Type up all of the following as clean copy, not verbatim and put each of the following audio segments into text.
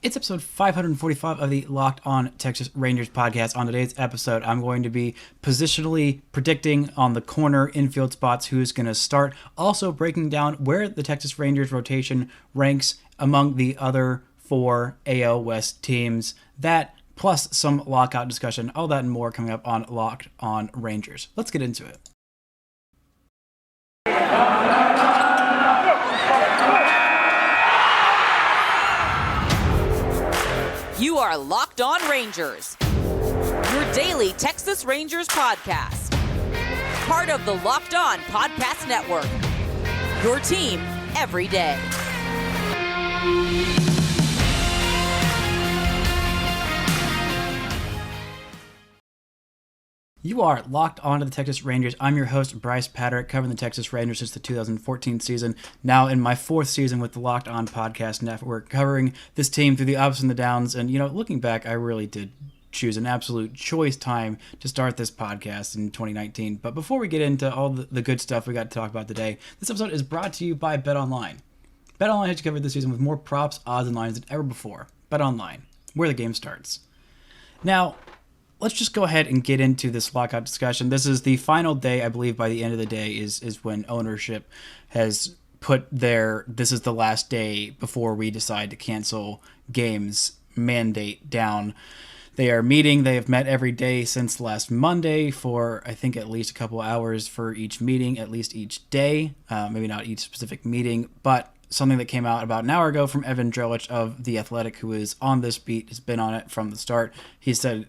It's episode 545 of the Locked On Texas Rangers podcast. On today's episode, I'm going to be positionally predicting on the corner infield spots who's going to start, also breaking down where the Texas Rangers rotation ranks among the other four AL West teams. That plus some lockout discussion, all that and more coming up on Locked On Rangers. Let's get into it. You are Locked On Rangers, your daily Texas Rangers podcast. Part of the Locked On Podcast Network, your team every day. You are locked onto the Texas Rangers. I'm your host, Brice Paterik, covering the Texas Rangers since the 2014 season. Now in my fourth season with the Locked On Podcast Network, covering this team through the ups and the downs. And, looking back, I really did choose an absolute choice time to start this podcast in 2019. But before we get into all the good stuff we got to talk about today, this episode is brought to you by BetOnline. BetOnline has you covered this season with more props, odds, and lines than ever before. BetOnline, where the game starts. Now, let's just go ahead and get into this lockout discussion. This is the final day, I believe, by the end of the day is when ownership has put this is the last day before we decide to cancel games mandate down. They are meeting. They have met every day since last Monday for, I think, at least a couple hours for each meeting, at least each day. Maybe not each specific meeting, but something that came out about an hour ago from Evan Drellich of The Athletic, who is on this beat, has been on it from the start. He said,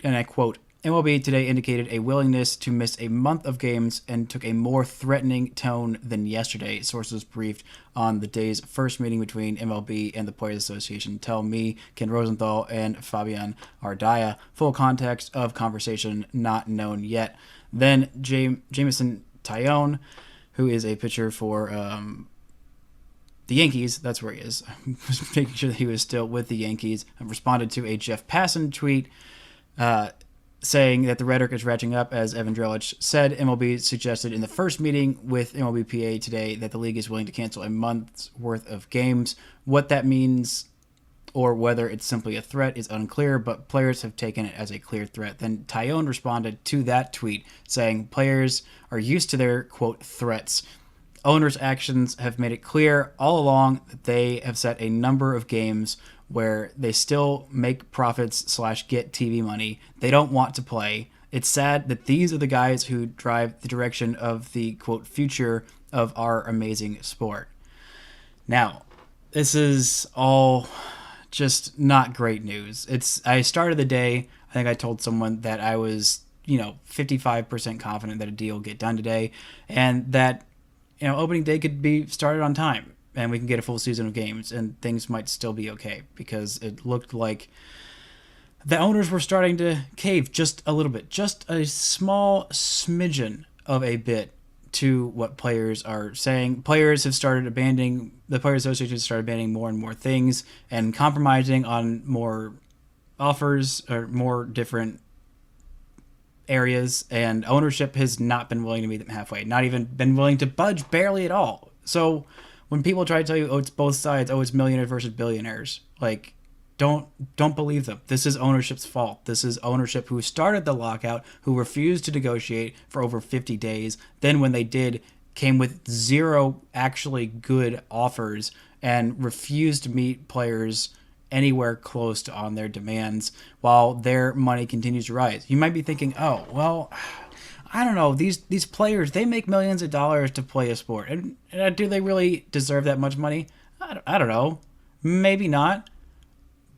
and I quote, MLB today indicated a willingness to miss a month of games and took a more threatening tone than yesterday. Sources briefed on the day's first meeting between MLB and the Players Association tell me Ken Rosenthal and Fabian Ardaya. Full context of conversation not known yet. Then Jameson Taillon, who is a pitcher for the Yankees, that's where he is. I was making sure that he was still with the Yankees. Responded to a Jeff Passan tweet saying that the rhetoric is ratcheting up. As Evan Drellich said, MLB suggested in the first meeting with MLBPA today that the league is willing to cancel a month's worth of games. What that means or whether it's simply a threat is unclear, but players have taken it as a clear threat. Then Taillon responded to that tweet saying players are used to their, quote, threats. Owners' actions have made it clear all along that they have set a number of games where they still make profits / get TV money. They don't want to play. It's sad that these are the guys who drive the direction of the, quote, future of our amazing sport. Now, this is all just not great news. I started the day, I think I told someone that I was, 55% confident that a deal will get done today and that, opening day could be started on time and we can get a full season of games and things might still be okay, because it looked like the owners were starting to cave just a little bit, just a small smidgen of a bit to what players are saying. Players have started abandoning, the Players Association started abandoning more and more things and compromising on more offers or more different areas, and ownership has not been willing to meet them halfway, not even been willing to budge barely at all. So when people try to tell you, it's both sides, it's millionaires versus billionaires, don't believe them. This is ownership's fault. This is ownership who started the lockout, who refused to negotiate for over 50 days. Then when they did, came with zero actually good offers and refused to meet players anywhere close to on their demands while their money continues to rise. You might be thinking, oh, well, I don't know, these players, they make millions of dollars to play a sport. And do they really deserve that much money? I don't know. Maybe not.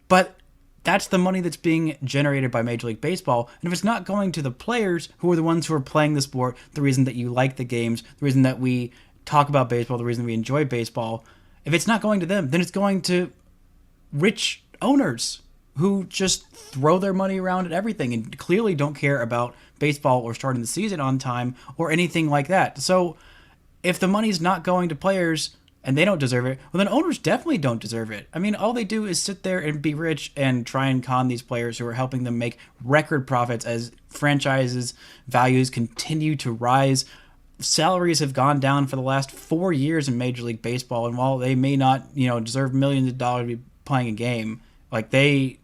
But that's the money that's being generated by Major League Baseball. And if it's not going to the players who are the ones who are playing the sport, the reason that you like the games, the reason that we talk about baseball, the reason we enjoy baseball, if it's not going to them, then it's going to rich owners who just throw their money around at everything and clearly don't care about baseball or starting the season on time or anything like that. So if the money's not going to players and they don't deserve it, well, then owners definitely don't deserve it. I mean, all they do is sit there and be rich and try and con these players who are helping them make record profits as franchises' values continue to rise. Salaries have gone down for the last 4 years in Major League Baseball, and while they may not, deserve millions of dollars to be playing a game. Like the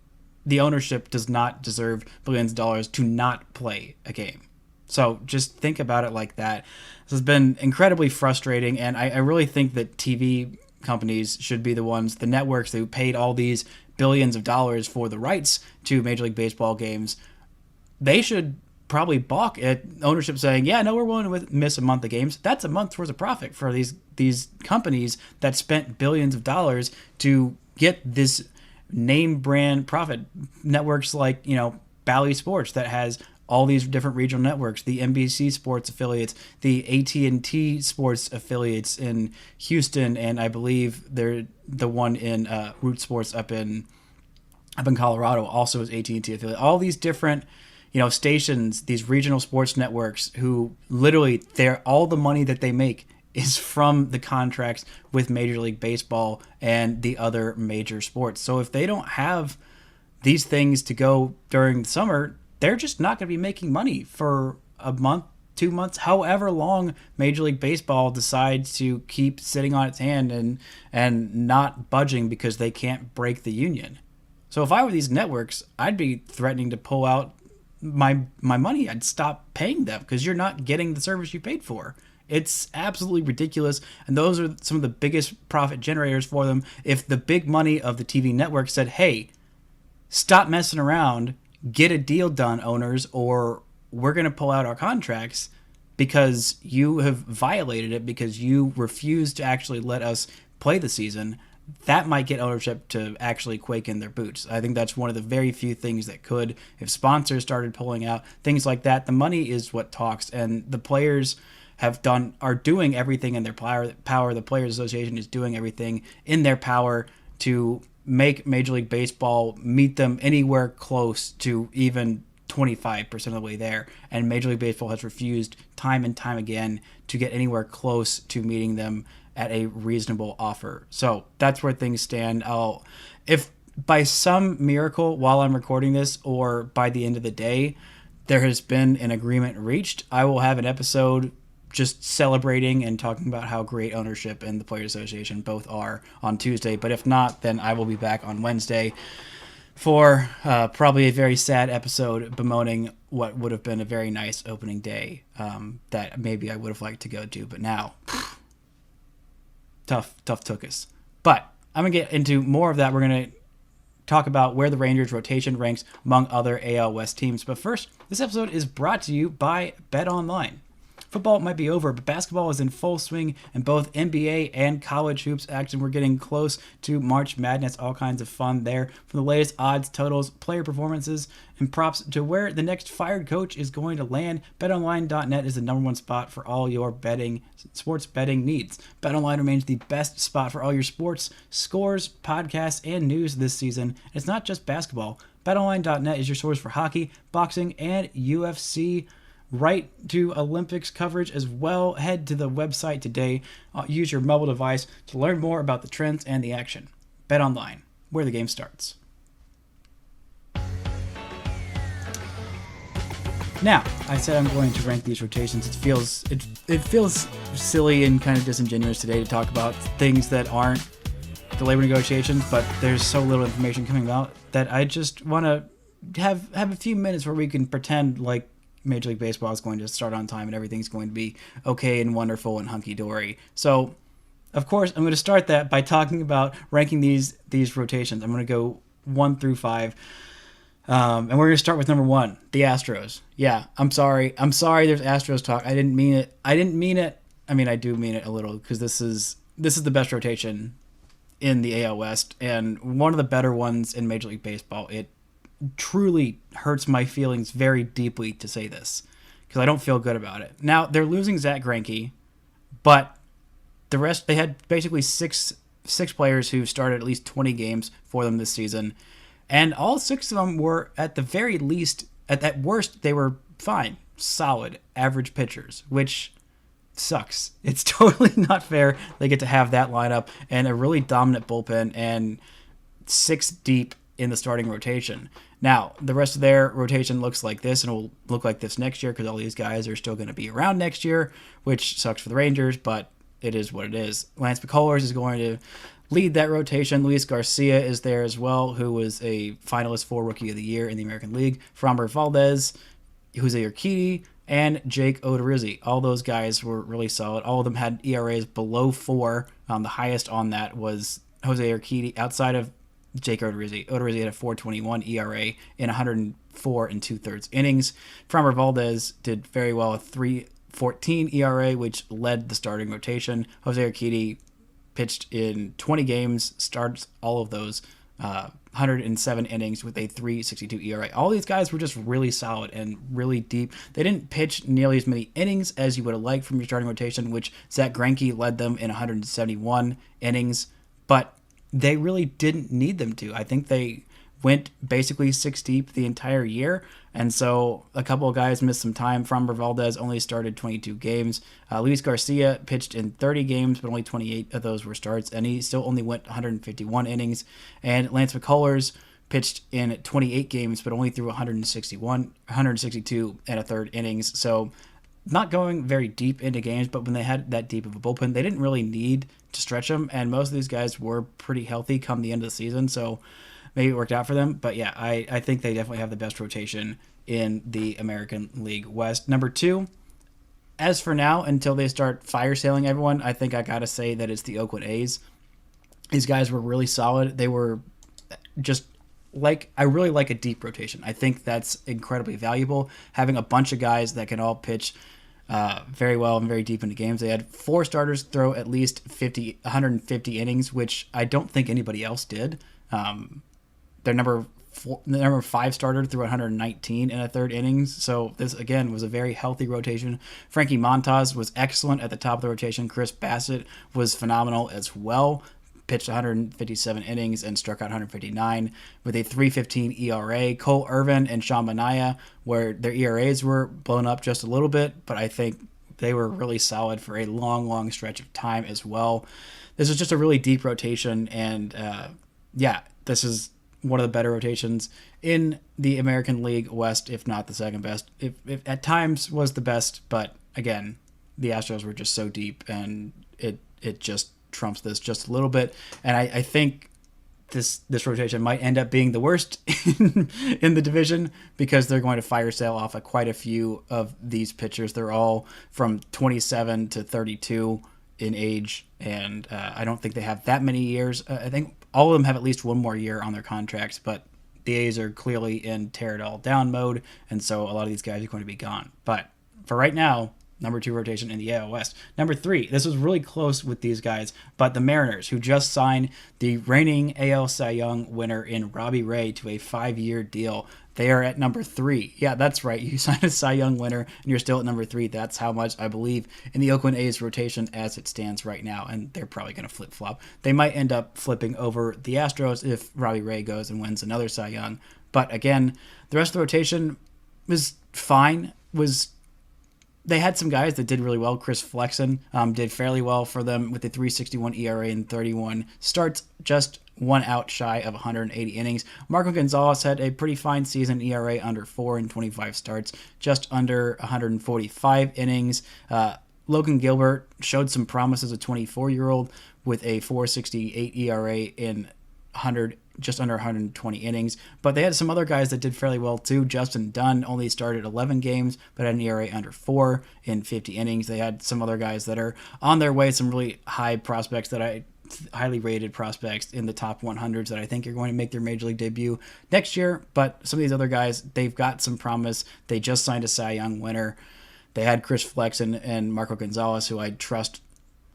ownership does not deserve billions of dollars to not play a game. So just think about it like that. This has been incredibly frustrating, and I really think that TV companies should be the ones, the networks who paid all these billions of dollars for the rights to Major League Baseball games. They should probably balk at ownership saying, yeah, no, we're willing to miss a month of games. That's a month's worth of profit for these companies that spent billions of dollars to get this name brand profit. Networks like, Bally Sports that has all these different regional networks, the NBC Sports affiliates, the AT&T Sports affiliates in Houston, and I believe they're the one in Root Sports up in Colorado also is AT&T affiliate. All these different stations, these regional sports networks, who literally all the money that they make is from the contracts with Major League Baseball and the other major sports. So if they don't have these things to go during the summer, they're just not going to be making money for a month, 2 months, however long Major League Baseball decides to keep sitting on its hand and not budging because they can't break the union. So if I were these networks, I'd be threatening to pull out my money. I'd stop paying them because you're not getting the service you paid for. It's absolutely ridiculous, and those are some of the biggest profit generators for them. If the big money of the TV network said, hey, stop messing around, get a deal done, owners, or we're going to pull out our contracts because you have violated it, because you refused to actually let us play the season, that might get ownership to actually quake in their boots. I think that's one of the very few things that could. If sponsors started pulling out, things like that, the money is what talks, and the players are doing everything in their power. The Players Association is doing everything in their power to make Major League Baseball meet them anywhere close to even 25% of the way there. And Major League Baseball has refused time and time again to get anywhere close to meeting them at a reasonable offer. So that's where things stand. If by some miracle while I'm recording this, or by the end of the day, there has been an agreement reached, I will have an episode just celebrating and talking about how great ownership and the Players Association both are on Tuesday. But if not, then I will be back on Wednesday for probably a very sad episode bemoaning what would have been a very nice opening day that maybe I would have liked to go to. But now, tough took us. But I'm going to get into more of that. We're going to talk about where the Rangers rotation ranks among other AL West teams. But first, this episode is brought to you by BetOnline. Football might be over, but basketball is in full swing, and both NBA and college hoops action. We're getting close to March Madness, all kinds of fun there. From the latest odds, totals, player performances, and props to where the next fired coach is going to land, BetOnline.net is the number one spot for all your sports betting needs. BetOnline remains the best spot for all your sports, scores, podcasts, and news this season. It's not just basketball. BetOnline.net is your source for hockey, boxing, and UFC. Right to Olympics coverage as well. Head to the website today. Use your mobile device to learn more about the trends and the action. Bet Online, where the game starts. Now, I said I'm going to rank these rotations. It feels silly and kind of disingenuous today to talk about things that aren't the labor negotiations, but there's so little information coming out that I just want to have a few minutes where we can pretend like Major League Baseball is going to start on time and everything's going to be okay and wonderful and hunky-dory. So, of course, I'm going to start that by talking about ranking these rotations. I'm going to go 1 through 5. And we're going to start with number 1, the Astros. Yeah, I'm sorry there's Astros talk. I didn't mean it. I mean, I do mean it a little, because this is the best rotation in the AL West and one of the better ones in Major League Baseball. It truly hurts my feelings very deeply to say this, because I don't feel good about it. Now, they're losing Zach Greinke, but the rest, they had basically six players who started at least 20 games for them this season, and all 6 of them were, at the very least, at worst, they were fine, solid, average pitchers, which sucks. It's totally not fair they get to have that lineup and a really dominant bullpen and 6 deep in the starting rotation. Now, the rest of their rotation looks like this, and it will look like this next year because all these guys are still going to be around next year, which sucks for the Rangers, but it is what it is. Lance McCullers is going to lead that rotation. Luis Garcia is there as well, who was a finalist for Rookie of the Year in the American League. Framber Valdez, Jose Urquidy, and Jake Odorizzi. All those guys were really solid. All of them had ERAs below 4. The highest on that was Jose Urquidy, outside of Jake Odorizzi. Odorizzi had a 4.21 ERA in 104 2/3 innings. Framber Valdez did very well, a 3.14 ERA, which led the starting rotation. Jose Urquidy pitched in 20 games, starts all of those, 107 innings with a 3.62 ERA. All these guys were just really solid and really deep. They didn't pitch nearly as many innings as you would have liked from your starting rotation, which Zach Greinke led them in 171 innings, but they really didn't need them to. I think they went basically 6 deep the entire year, and so a couple of guys missed some time. Framber Valdez only started 22 games. Luis Garcia pitched in 30 games, but only 28 of those were starts, and he still only went 151 innings. And Lance McCullers pitched in 28 games, but only threw 162 and a third innings. So not going very deep into games, but when they had that deep of a bullpen, they didn't really need to stretch them, and most of these guys were pretty healthy come the end of the season, so maybe it worked out for them. But yeah, I think they definitely have the best rotation in the American League West. Number 2, as for now, until they start fire sailing everyone, I think I gotta say that it's the Oakland A's. These guys were really solid. They were just I really like a deep rotation. I think that's incredibly valuable, having a bunch of guys that can all pitch very well and very deep into games. They had 4 starters throw at least 150 innings, which I don't think anybody else did. Their number 5 starter threw 119 in a third innings. So this, again, was a very healthy rotation. Frankie Montas was excellent at the top of the rotation. Chris Bassett was phenomenal as well. Pitched 157 innings and struck out 159 with a 3.15 ERA. Cole Irvin and Sean Manaea, where their ERAs were blown up just a little bit, but I think they were really solid for a long, long stretch of time as well. This is just a really deep rotation, and this is one of the better rotations in the American League West, if not the second best. If at times was the best, but again, the Astros were just so deep, and it just trumps this just a little bit. And I think this rotation might end up being the worst in the division, because they're going to fire sale off quite a few of these pitchers. They're all from 27 to 32 in age, and I don't think they have that many years. I think all of them have at least one more year on their contracts, but the A's are clearly in tear it all down mode, and so a lot of these guys are going to be gone. But for right now, number 2 rotation in the AL West. Number 3, this was really close with these guys, but the Mariners, who just signed the reigning AL Cy Young winner in Robbie Ray to a 5-year deal. They are at number 3. Yeah, that's right. You signed a Cy Young winner, and you're still at number 3. That's how much I believe in the Oakland A's rotation as it stands right now, and they're probably going to flip-flop. They might end up flipping over the Astros if Robbie Ray goes and wins another Cy Young. But again, the rest of the rotation was fine. They had some guys that did really well. Chris Flexen did fairly well for them with a 3.61 ERA and 31 starts, just 1 out shy of 180 innings. Marco Gonzalez had a pretty fine season, ERA under 4 and 25 starts, just under 145 innings. Logan Gilbert showed some promise as a 24-year-old with a 4.68 ERA in just under 120 innings. But they had some other guys that did fairly well too. Justin Dunn only started 11 games, but had an ERA under 4 in 50 innings. They had some other guys that are on their way, some really high prospects highly rated prospects in the top 100s that I think are going to make their major league debut next year. But some of these other guys, they've got some promise. They just signed a Cy Young winner. They had Chris Flexen and Marco Gonzalez, who I trust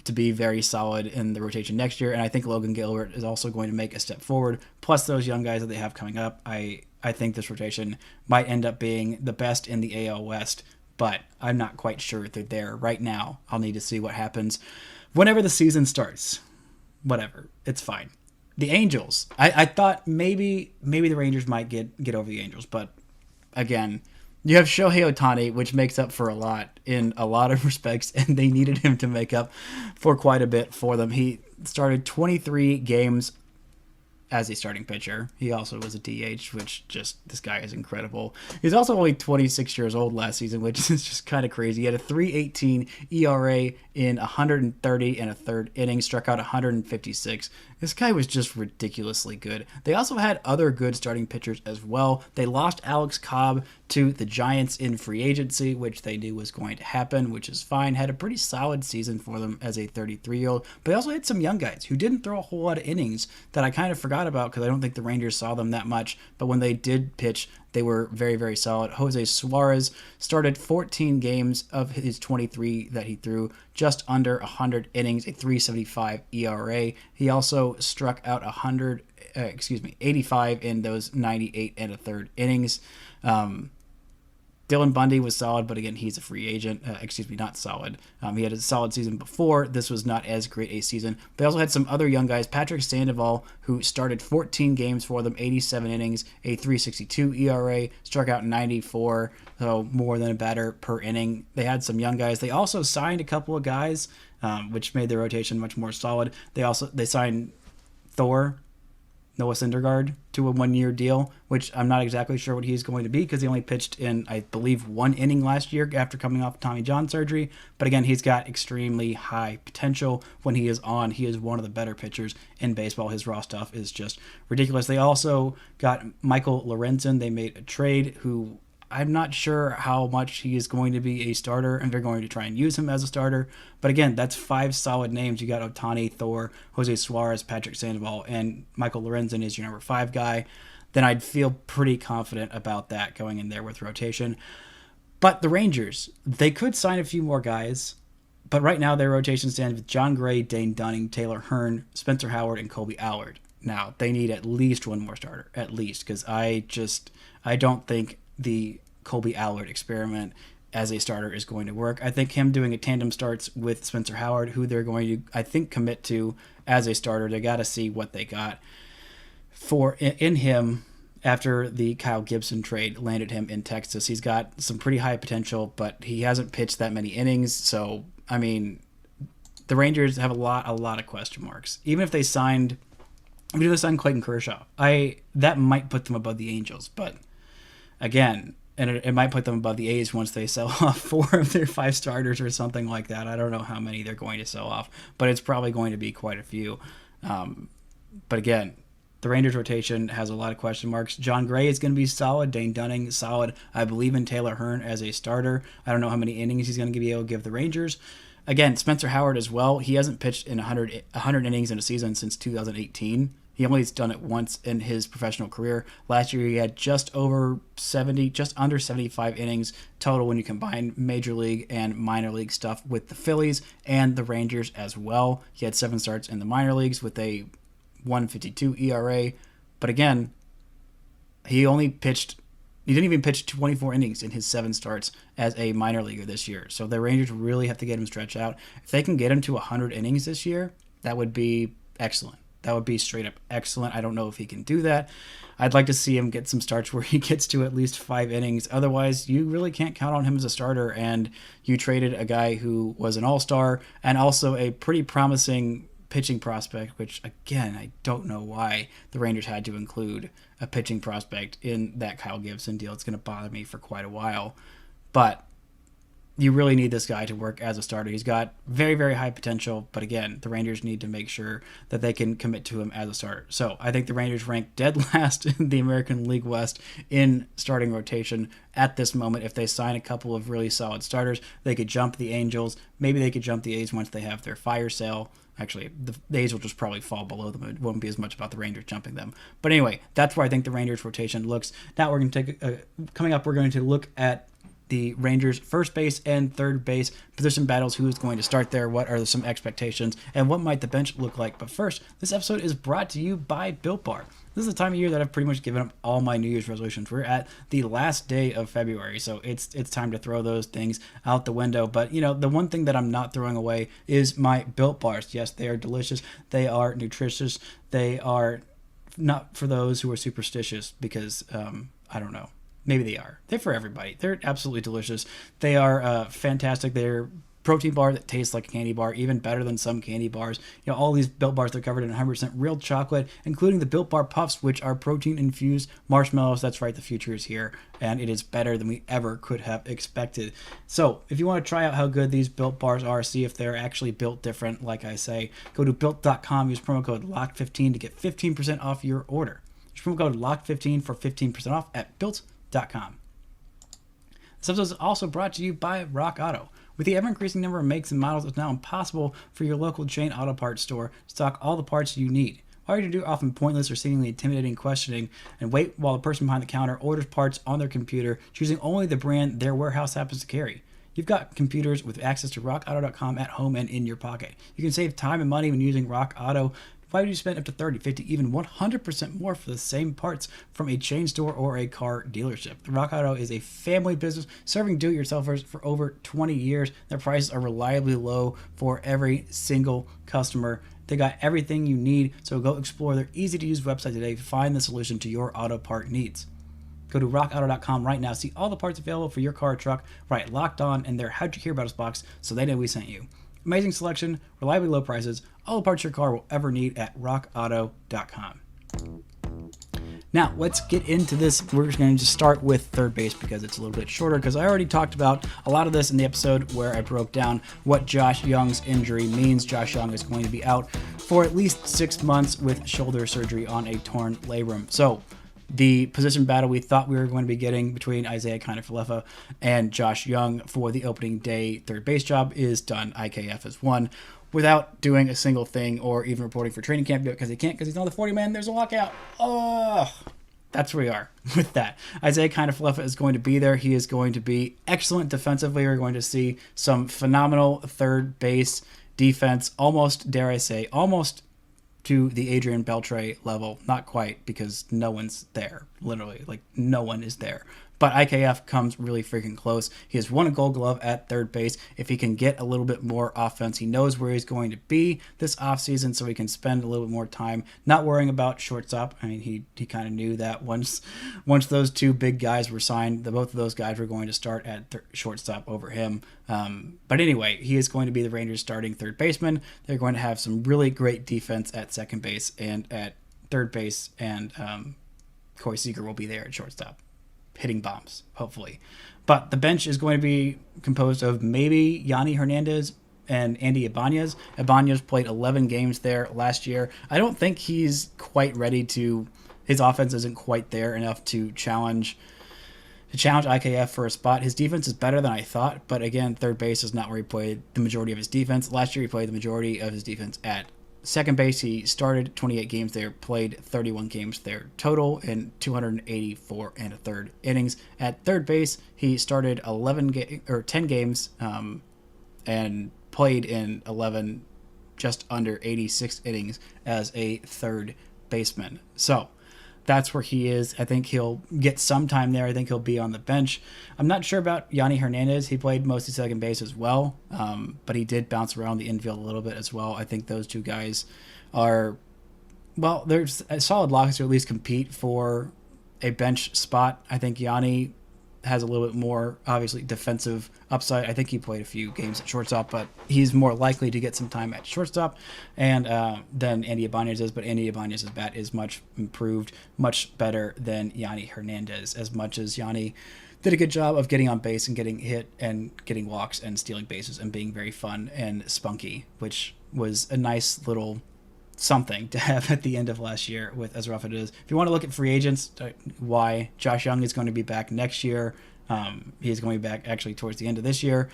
to be very solid in the rotation next year. And I think Logan Gilbert is also going to make a step forward. Plus those young guys that they have coming up. I think this rotation might end up being the best in the AL West, but I'm not quite sure if they're there right now. I'll need to see what happens whenever the season starts. Whatever, it's fine. The Angels, I thought maybe the Rangers might get over the Angels, but again, you have Shohei Ohtani, which makes up for a lot in a lot of respects, and they needed him to make up for quite a bit for them. He started 23 games as a starting pitcher. He also was a DH, which this guy is incredible. He's also only 26 years old last season, which is just kind of crazy. He had a 3.18 ERA in 130 and a third innings, struck out 156 This guy was just ridiculously good. They also had other good starting pitchers as well. They lost Alex Cobb to the Giants in free agency, which they knew was going to happen, which is fine. Had a pretty solid season for them as a 33-year-old. But they also had some young guys who didn't throw a whole lot of innings that I kind of forgot about because I don't think the Rangers saw them that much. But when they did pitch, they were very, very solid. Jose Suarez started 14 games of his 23 that he threw, just under 100 innings, a 3.75 ERA. He also struck out 85 in those 98 and a third innings. Dylan Bundy was solid, but again, he's a free agent. Not solid. He had a solid season before. This was not as great a season. They also had some other young guys. Patrick Sandoval, who started 14 games for them, 87 innings, a 3.62 ERA, struck out 94, so more than a batter per inning. They had some young guys. They also signed a couple of guys, which made their rotation much more solid. They signed Noah Syndergaard to a 1-year deal, which I'm not exactly sure what he's going to be because he only pitched in, I believe, 1 inning last year after coming off Tommy John surgery. But again, he's got extremely high potential when he is on. He is one of the better pitchers in baseball. His raw stuff is just ridiculous. They also got Michael Lorenzen. They made a trade who I'm not sure how much he is going to be a starter, and they're going to try and use him as a starter. But again, that's 5 solid names. You got Ohtani, Thor, Jose Suarez, Patrick Sandoval, and Michael Lorenzen is your number 5 guy. Then I'd feel pretty confident about that going in there with rotation. But the Rangers, they could sign a few more guys, but right now their rotation stands with John Gray, Dane Dunning, Taylor Hearn, Spencer Howard, and Colby Allard. Now, they need at least one more starter, at least, because I don't think the Colby Allard experiment as a starter is going to work. I think him doing a tandem starts with Spencer Howard, who they're going to, I think, commit to as a starter. They got to see what they got in him after the Kyle Gibson trade landed him in Texas. He's got some pretty high potential, but he hasn't pitched that many innings. So, I mean, the Rangers have a lot of question marks. Even if they signed Clayton Kershaw, that might put them above the Angels, but again, and it might put them above the A's once they sell off 4 of their 5 starters or something like that. I don't know how many they're going to sell off, but it's probably going to be quite a few. But again, the Rangers rotation has a lot of question marks. John Gray is going to be solid. Dane Dunning, solid. I believe in Taylor Hearn as a starter. I don't know how many innings he's going to be able to give the Rangers. Again, Spencer Howard as well. He hasn't pitched in 100 innings in a season since 2018. He only has done it once in his professional career. Last year, he had just under 75 innings total when you combine major league and minor league stuff with the Phillies and the Rangers as well. He had 7 starts in the minor leagues with a 1.52 ERA. But again, he didn't even pitch 24 innings in his 7 starts as a minor leaguer this year. So the Rangers really have to get him stretched out. If they can get him to 100 innings this year, that would be excellent. That would be straight up excellent. I don't know if he can do that. I'd like to see him get some starts where he gets to at least 5 innings. Otherwise, you really can't count on him as a starter, and you traded a guy who was an all-star and also a pretty promising pitching prospect, which, again, I don't know why the Rangers had to include a pitching prospect in that Kyle Gibson deal. It's going to bother me for quite a while. But you really need this guy to work as a starter. He's got very, very high potential, but again, the Rangers need to make sure that they can commit to him as a starter. So I think the Rangers rank dead last in the American League West in starting rotation at this moment. If they sign a couple of really solid starters, they could jump the Angels. Maybe they could jump the A's once they have their fire sale. Actually, the A's will just probably fall below them. It won't be as much about the Rangers jumping them. But anyway, that's where I think the Rangers rotation looks. Now we're going to coming up, we're going to look at the Rangers' first base and third base position battles. Who is going to start there? What are some expectations? And what might the bench look like? But first, this episode is brought to you by Built Bar. This is the time of year that I've pretty much given up all my New Year's resolutions. We're at the last day of February, so it's time to throw those things out the window. But, the one thing that I'm not throwing away is my Built Bars. Yes, they are delicious. They are nutritious. They are not for those who are superstitious because, I don't know. Maybe they are. They're for everybody. They're absolutely delicious. They are fantastic. They're protein bar that tastes like a candy bar, even better than some candy bars. You know, all these Built Bars are covered in 100% real chocolate, including the Built Bar Puffs, which are protein-infused marshmallows. That's right, the future is here, and it is better than we ever could have expected. So if you want to try out how good these Built Bars are, see if they're actually built different, like I say, go to Built.com, use promo code LOCK15 to get 15% off your order. Use promo code LOCK15 for 15% off at Built.com. This episode is also brought to you by Rock Auto. With the ever-increasing number of makes and models, it's now impossible for your local chain auto parts store to stock all the parts you need. All you have to do often pointless or seemingly intimidating questioning and wait while the person behind the counter orders parts on their computer, choosing only the brand their warehouse happens to carry. You've got computers with access to rockauto.com at home and in your pocket. You can save time and money when using Rock Auto. Why would you spend up to 30, 50, even 100% more for the same parts from a chain store or a car dealership? Rock Auto is a family business serving do-it-yourselfers for over 20 years. Their prices are reliably low for every single customer. They got everything you need, so go explore their easy-to-use website today to find the solution to your auto part needs. Go to rockauto.com right now. See all the parts available for your car or truck. Right, Locked On in their How'd You Hear About Us box so they know we sent you. Amazing selection, reliably low prices, all the parts your car will ever need at rockauto.com. Now, let's get into this. We're just going to start with third base because it's a little bit shorter, because I already talked about a lot of this in the episode where I broke down what Josh Young's injury means. Josh Young is going to be out for at least 6 months with shoulder surgery on a torn labrum. So, the position battle we thought we were going to be getting between Isaiah Kiner-Falefa and Josh Young for the opening day third base job is done. IKF has won without doing a single thing or even reporting for training camp because he can't, because he's not the 40-man. There's a lockout. Oh, that's where we are with that. Isaiah Kiner-Falefa is going to be there. He is going to be excellent defensively. We're going to see some phenomenal third base defense, almost, dare I say, almost to the Adrian Beltre level. Not quite, because no one's there. Literally, like, no one is there. But IKF comes really freaking close. He has won a Gold Glove at third base. If he can get a little bit more offense, he knows where he's going to be this offseason, so he can spend a little bit more time not worrying about shortstop. I mean, he kind of knew that once those two big guys were signed, both of those guys were going to start at shortstop over him. But anyway, he is going to be the Rangers' starting third baseman. They're going to have some really great defense at second base and at third base, and Corey Seager will be there at shortstop, hitting bombs, hopefully. But the bench is going to be composed of maybe Yanni Hernandez and Andy Ibanez. Ibanez played 11 games there last year. I don't think he's quite ready to... His offense isn't quite there enough to challenge IKF for a spot. His defense is better than I thought, but again, third base is not where he played the majority of his defense. Last year, he played the majority of his defense at second base. He started 28 games there, played 31 games there total in 284 and a third innings. At third base, he started 10 games and played in 11, just under 86 innings as a third baseman. So that's where he is. I think he'll get some time there. I think he'll be on the bench. I'm not sure about Yanni Hernandez. He played mostly second base as well, but he did bounce around the infield a little bit as well. I think those two guys are, well, there's a solid locks to at least compete for a bench spot. I think Yanni has a little bit more, obviously, defensive upside. I think he played a few games at shortstop, but he's more likely to get some time at shortstop and than Andy Ibanez is. But Andy Ibanez's bat is much improved, much better than Yanni Hernandez, as much as Yanni did a good job of getting on base and getting hit and getting walks and stealing bases and being very fun and spunky, which was a nice little something to have at the end of last year, with as rough as it is. If you want to look at free agents, why Josh Young is going to be back next year. He's going to be back actually towards the end of this year.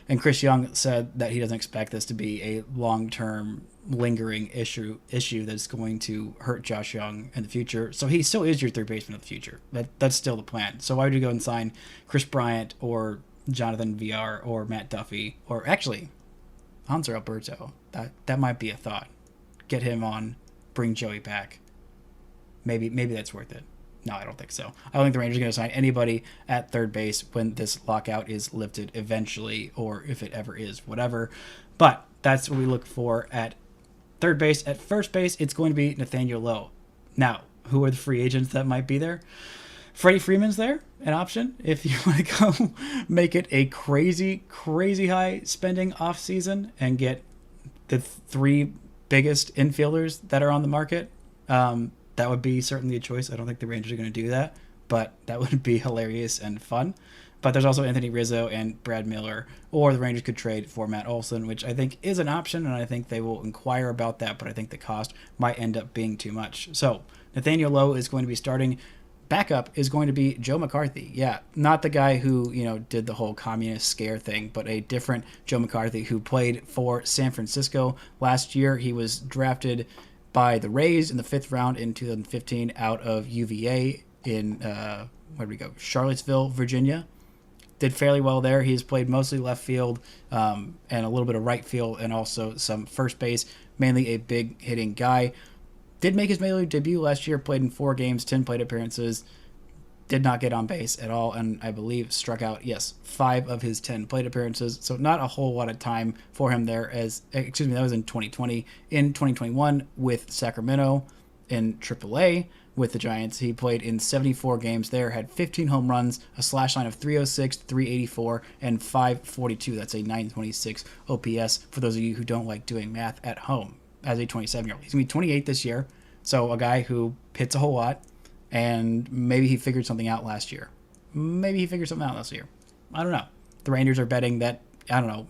And Chris Young said that he doesn't expect this to be a long-term lingering issue that's going to hurt Josh Young in the future. So he still is your third baseman of the future. That's still the plan. So why would you go and sign Chris Bryant or Jonathan Villar or Matt Duffy, or actually Hanser Alberto? That might be a thought. Get him on, bring Joey back. Maybe that's worth it. No, I don't think so. I don't think the Rangers are going to sign anybody at third base when this lockout is lifted eventually, or if it ever is, whatever. But that's what we look for at third base. At first base, it's going to be Nathaniel Lowe. Now, who are the free agents that might be there? Freddie Freeman's there, an option if you want to go make it a crazy, crazy high spending off season and get the 3 biggest infielders that are on the market. That would be certainly a choice. I don't think the Rangers are going to do that, but that would be hilarious and fun. But there's also Anthony Rizzo and Brad Miller, or the Rangers could trade for Matt Olson, which I think is an option, and I think they will inquire about that, but I think the cost might end up being too much. So Nathaniel Lowe is going to be starting. Backup is going to be Joe McCarthy. Yeah, not the guy who, did the whole communist scare thing, but a different Joe McCarthy who played for San Francisco last year. He was drafted by the Rays in the 5th round in 2015 out of UVA in, Charlottesville, Virginia. Did fairly well there. He's played mostly left field and a little bit of right field and also some first base, mainly a big hitting guy. Did make his major league debut last year, played in 4 games, 10 plate appearances, did not get on base at all, and I believe struck out, 5 of his 10 plate appearances, so not a whole lot of time for him there. That was in 2020. In 2021 with Sacramento in AAA with the Giants, he played in 74 games there, had 15 home runs, a slash line of 306, 384, and 542. That's a 926 OPS for those of you who don't like doing math at home. As a 27-year-old. He's going to be 28 this year, so a guy who hits a whole lot, and maybe he figured something out last year. I don't know. The Rangers are betting that,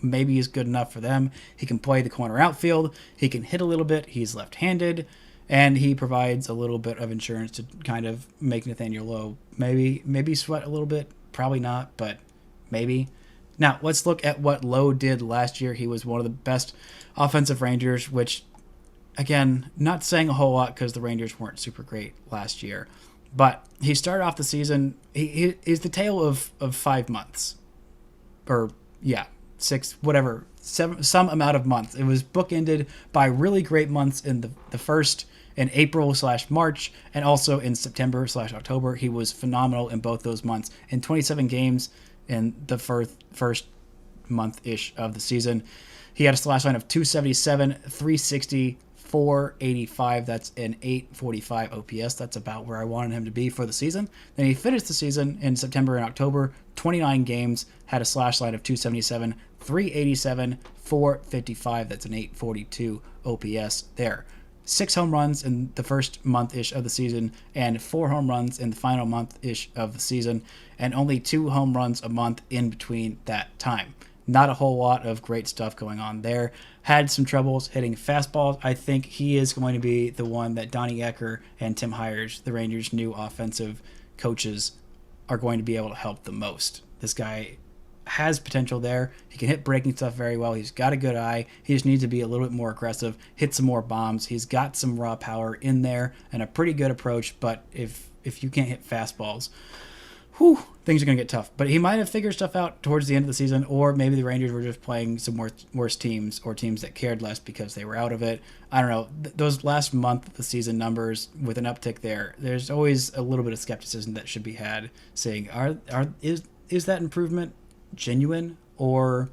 maybe he's good enough for them. He can play the corner outfield, he can hit a little bit, he's left-handed, and he provides a little bit of insurance to kind of make Nathaniel Lowe maybe sweat a little bit. Probably not, but maybe. Now, let's look at what Lowe did last year. He was one of the best offensive Rangers, which, again, not saying a whole lot because the Rangers weren't super great last year. But he started off the season, he is the tale of 5 months. Or, 6, whatever, some amount of months. It was bookended by really great months in the first, in April/March, and also in September/October. He was phenomenal in both those months. In 27 games in the first month-ish of the season, he had a slash line of 277, 360, 485. That's an 845 OPS. That's about where I wanted him to be for the season. Then he finished the season in September and October, 29 games, had a slash line of 277, 387, 455. That's an 842 OPS there. 6 home runs in the first month-ish of the season and 4 home runs in the final month-ish of the season, and only 2 home runs a month in between that time. Not a whole lot of great stuff going on there. Had some troubles hitting fastballs. I think he is going to be the one that Donnie Ecker and Tim Hires, the Rangers' new offensive coaches, are going to be able to help the most. This guy has potential there. He can hit breaking stuff very well. He's got a good eye. He just needs to be a little bit more aggressive, hit some more bombs. He's got some raw power in there and a pretty good approach, but if you can't hit fastballs, things are going to get tough. But he might have figured stuff out towards the end of the season, or maybe the Rangers were just playing some worse teams or teams that cared less because they were out of it. I don't know. Those last month of the season numbers with an uptick there's always a little bit of skepticism that should be had, saying, is that improvement genuine, or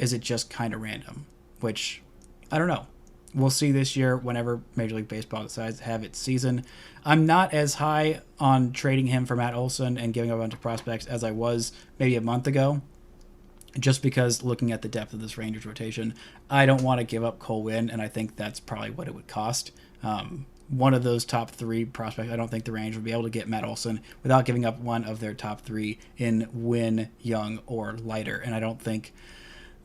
is it just kind of random? Which, I don't know. We'll see this year whenever Major League Baseball decides to have its season. I'm not as high on trading him for Matt Olson and giving up a bunch of prospects as I was maybe a month ago, just because looking at the depth of this Rangers rotation, I don't want to give up Cole Winn, and I think that's probably what it would cost. One of those top 3 prospects, I don't think the Rangers would be able to get Matt Olson without giving up one of their top 3 in Winn, Young, or Leiter. And I don't think,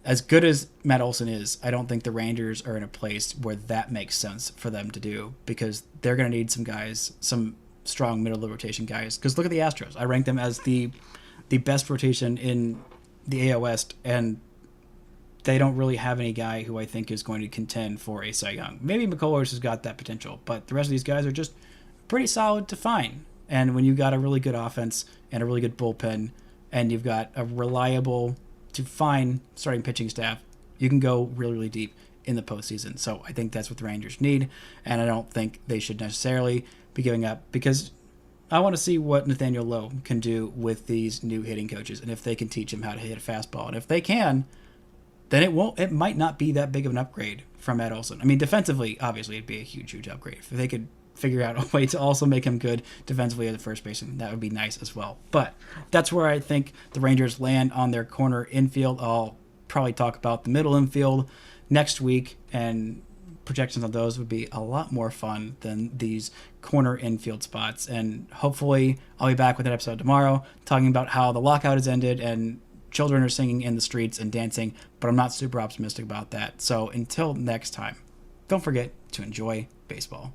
as good as Matt Olson is, I don't think the Rangers are in a place where that makes sense for them to do, because they're going to need some guys, some strong middle of the rotation guys. Because look at the Astros. I rank them as the best rotation in the AL West, and they don't really have any guy who I think is going to contend for a Cy Young. Maybe McCullers has got that potential, but the rest of these guys are just pretty solid to fine. And when you've got a really good offense and a really good bullpen, and you've got a reliable to fine starting pitching staff, you can go really, really deep in the postseason. So I think that's what the Rangers need, and I don't think they should necessarily be giving up, because I want to see what Nathaniel Lowe can do with these new hitting coaches, and if they can teach him how to hit a fastball. And if they can, then it might not be that big of an upgrade from Matt Olson. I mean, defensively, obviously, it'd be a huge, huge upgrade. If they could figure out a way to also make him good defensively at the first baseman. That would be nice as well. But that's where I think the Rangers land on their corner infield. I'll probably talk about the middle infield next week, and projections on those would be a lot more fun than these corner infield spots. And hopefully I'll be back with an episode tomorrow talking about how the lockout has ended and children are singing in the streets and dancing, but I'm not super optimistic about that. So until next time, don't forget to enjoy baseball.